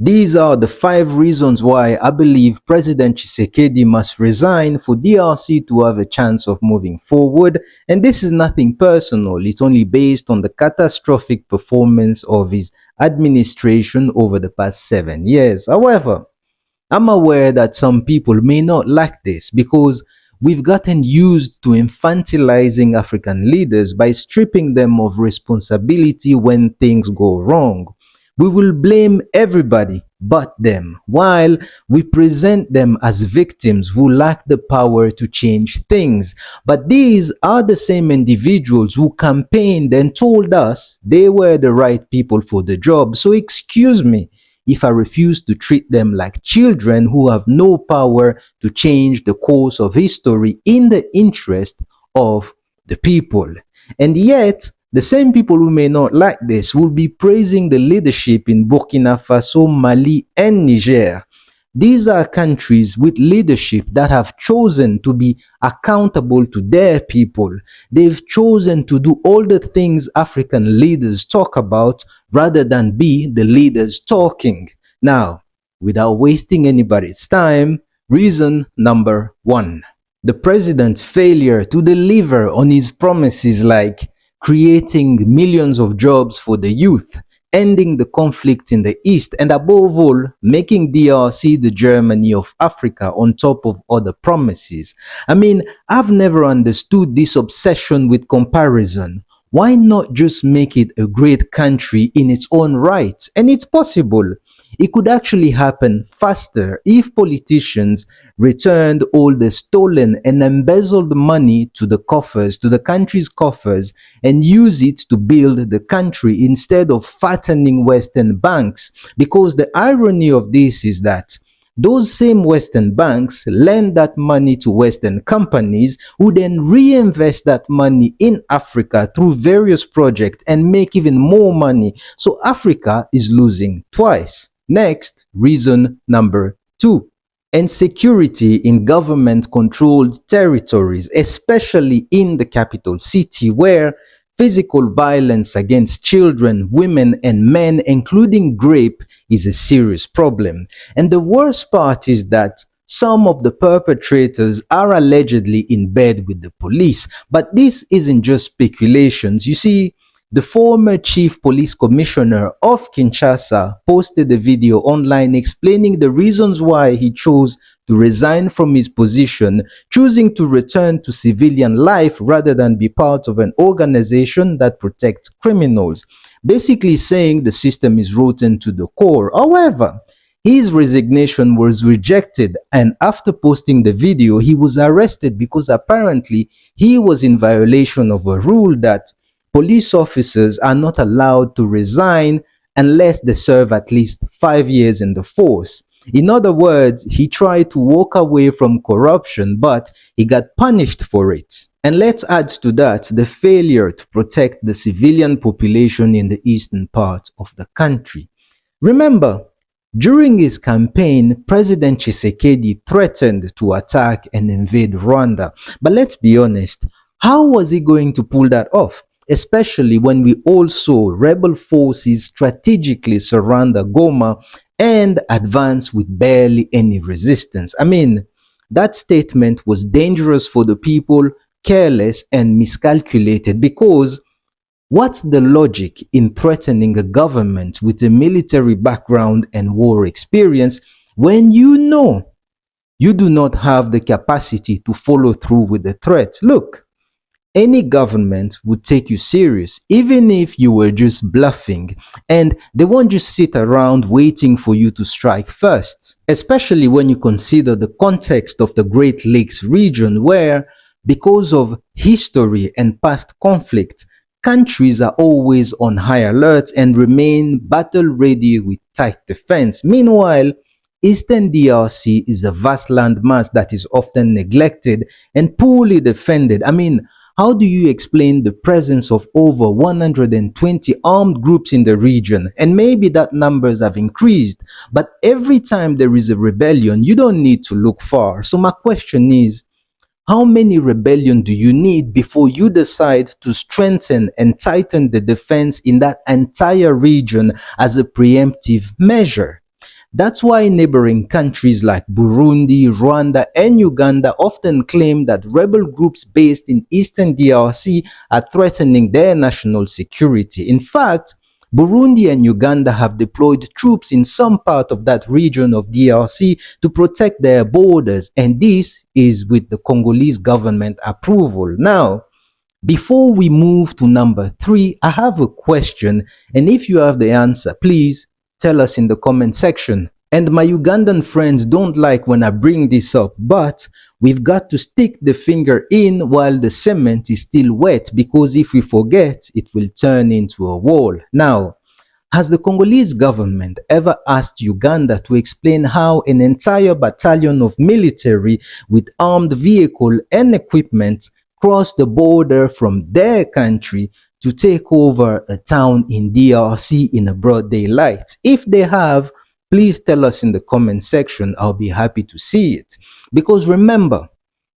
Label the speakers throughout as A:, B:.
A: These are the 5 reasons why I believe President Tshisekedi must resign for DRC to have a chance of moving forward. And this is nothing personal. It's only based on the catastrophic performance of his administration over the past 7 years. However, I'm aware that some people may not like this because we've gotten used to infantilizing African leaders by stripping them of responsibility when things go wrong. We will blame everybody but them, while we present them as victims who lack the power to change things. But these are the same individuals who campaigned and told us they were the right people for the job. So excuse me if I refuse to treat them like children who have no power to change the course of history in the interest of the people. And yet, the same people who may not like this will be praising the leadership in Burkina Faso, Mali, and Niger. These are countries with leadership that have chosen to be accountable to their people. They've chosen to do all the things African leaders talk about rather than be the leaders talking. Now, without wasting anybody's time, reason number 1. The president's failure to deliver on his promises like creating millions of jobs for the youth, ending the conflict in the East, and above all, making DRC the Germany of Africa on top of other promises. I mean, I've never understood this obsession with comparison. Why not just make it a great country in its own right? And it's possible. It could actually happen faster if politicians returned all the stolen and embezzled money to the coffers, to the country's coffers, and use it to build the country instead of fattening Western banks. Because the irony of this is that those same Western banks lend that money to Western companies who then reinvest that money in Africa through various projects and make even more money. So Africa is losing twice. Next, reason number 2. Insecurity in government-controlled territories, especially in the capital city, where physical violence against children, women, and men, including rape, is a serious problem. And the worst part is that some of the perpetrators are allegedly in bed with the police. But this isn't just speculations. You see, the former chief police commissioner of Kinshasa posted a video online explaining the reasons why he chose to resign from his position, choosing to return to civilian life rather than be part of an organization that protects criminals, basically saying the system is rotten to the core. However, his resignation was rejected, and after posting the video, he was arrested because apparently he was in violation of a rule that police officers are not allowed to resign unless they serve at least 5 years in the force. In other words, he tried to walk away from corruption, but he got punished for it. And let's add to that the failure to protect the civilian population in the eastern part of the country. Remember, during his campaign, President Tshisekedi threatened to attack and invade Rwanda. But let's be honest, how was he going to pull that off? Especially when we also rebel forces strategically surround Goma and advance with barely any resistance. I mean, that statement was dangerous for the people, careless and miscalculated, because what's the logic in threatening a government with a military background and war experience when you know you do not have the capacity to follow through with the threat? Look, any government would take you serious, even if you were just bluffing, and they won't just sit around waiting for you to strike first, especially when you consider the context of the Great Lakes region where, because of history and past conflict, countries are always on high alert and remain battle ready with tight defense. Meanwhile, Eastern DRC is a vast landmass that is often neglected and poorly defended. I mean, how do you explain the presence of over 120 armed groups in the region? And maybe that numbers have increased, but every time there is a rebellion, you don't need to look far. So my question is, how many rebellions do you need before you decide to strengthen and tighten the defense in that entire region as a preemptive measure? That's why neighboring countries like Burundi, Rwanda, and Uganda often claim that rebel groups based in eastern DRC are threatening their national security. In fact, Burundi and Uganda have deployed troops in some part of that region of DRC to protect their borders, and this is with the Congolese government approval. Now, before we move to number 3, I have a question, and if you have the answer, please tell us in the comment section. And my Ugandan friends don't like when I bring this up, but we've got to stick the finger in while the cement is still wet, because if we forget, it will turn into a wall. Now, has the Congolese government ever asked Uganda to explain how an entire battalion of military with armed vehicle and equipment crossed the border from their country to take over a town in DRC in a broad daylight? If they have, please tell us in the comment section. I'll be happy to see it. Because remember,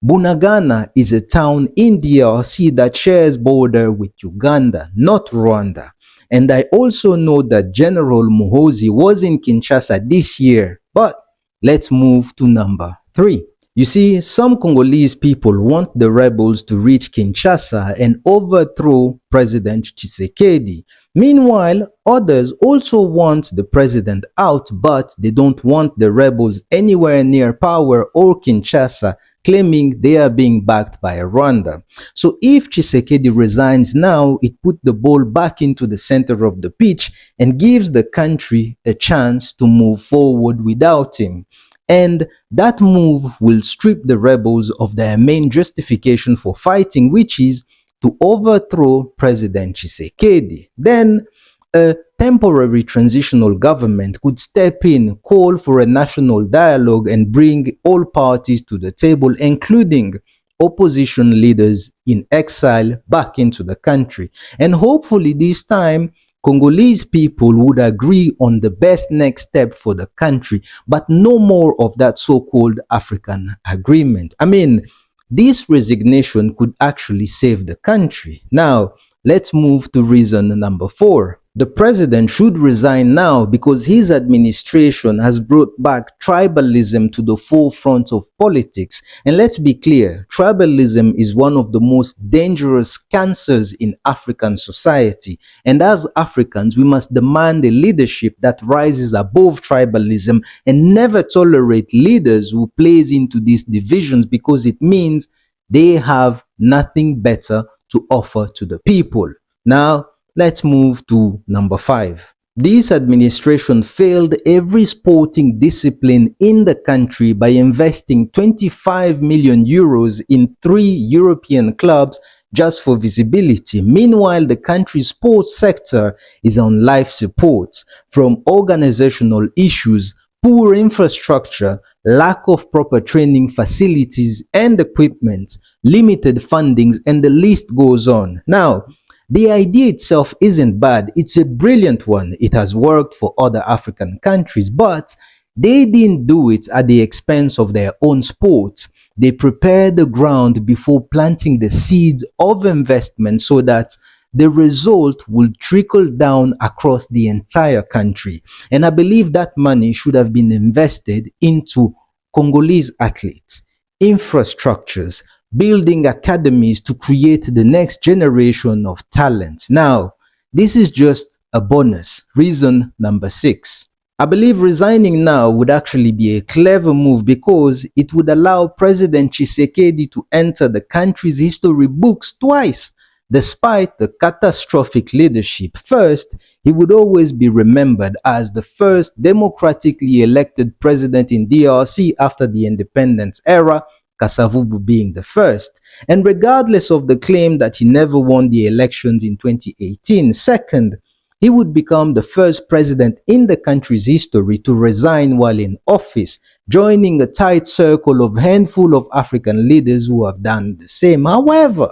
A: Bunagana is a town in DRC that shares border with Uganda, not Rwanda. And I also know that General Muhoozi was in Kinshasa this year. But let's move to number 3. You see, some Congolese people want the rebels to reach Kinshasa and overthrow President Tshisekedi. Meanwhile, others also want the president out, but they don't want the rebels anywhere near power or Kinshasa, claiming they are being backed by Rwanda. So if Tshisekedi resigns now, it puts the ball back into the center of the pitch and gives the country a chance to move forward without him. And that move will strip the rebels of their main justification for fighting, which is to overthrow President Tshisekedi. Then a temporary transitional government could step in, call for a national dialogue, and bring all parties to the table, including opposition leaders in exile, back into the country. And hopefully this time, Congolese people would agree on the best next step for the country, but no more of that so-called African agreement. I mean, this resignation could actually save the country. Now, let's move to reason number 4. The president should resign now because his administration has brought back tribalism to the forefront of politics. And let's be clear, tribalism is one of the most dangerous cancers in African society. And as Africans, we must demand a leadership that rises above tribalism and never tolerate leaders who plays into these divisions, because it means they have nothing better to offer to the people. Now, let's move to number 5. This administration failed every sporting discipline in the country by investing 25 million euros in 3 European clubs just for visibility. Meanwhile, the country's sports sector is on life support from organizational issues, poor infrastructure, lack of proper training facilities and equipment, limited fundings, and the list goes on. Now, the idea itself isn't bad. It's a brilliant one. It has worked for other African countries, but they didn't do it at the expense of their own sports. They prepared the ground before planting the seeds of investment so that the result will trickle down across the entire country. And I believe that money should have been invested into Congolese athletes, infrastructures, building academies to create the next generation of talent. Now, this is just a bonus. Reason number 6. I believe resigning now would actually be a clever move because it would allow President Tshisekedi to enter the country's history books twice. Despite the catastrophic leadership, first, he would always be remembered as the first democratically elected president in DRC after the independence era, Kasavubu being the first. And regardless of the claim that he never won the elections in 2018, second, he would become the first president in the country's history to resign while in office, joining a tight circle of handful of African leaders who have done the same. However,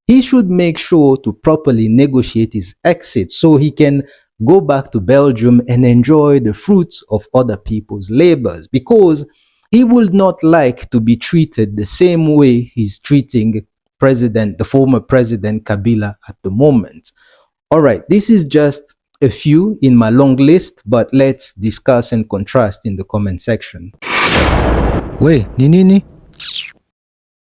A: he should make sure to properly negotiate his exit so he can go back to Belgium and enjoy the fruits of other people's labors, because he would not like to be treated the same way he's treating the former president Kabila at the moment. All right, this is just a few in my long list, but let's discuss and contrast in the comment section.
B: We, ni nini?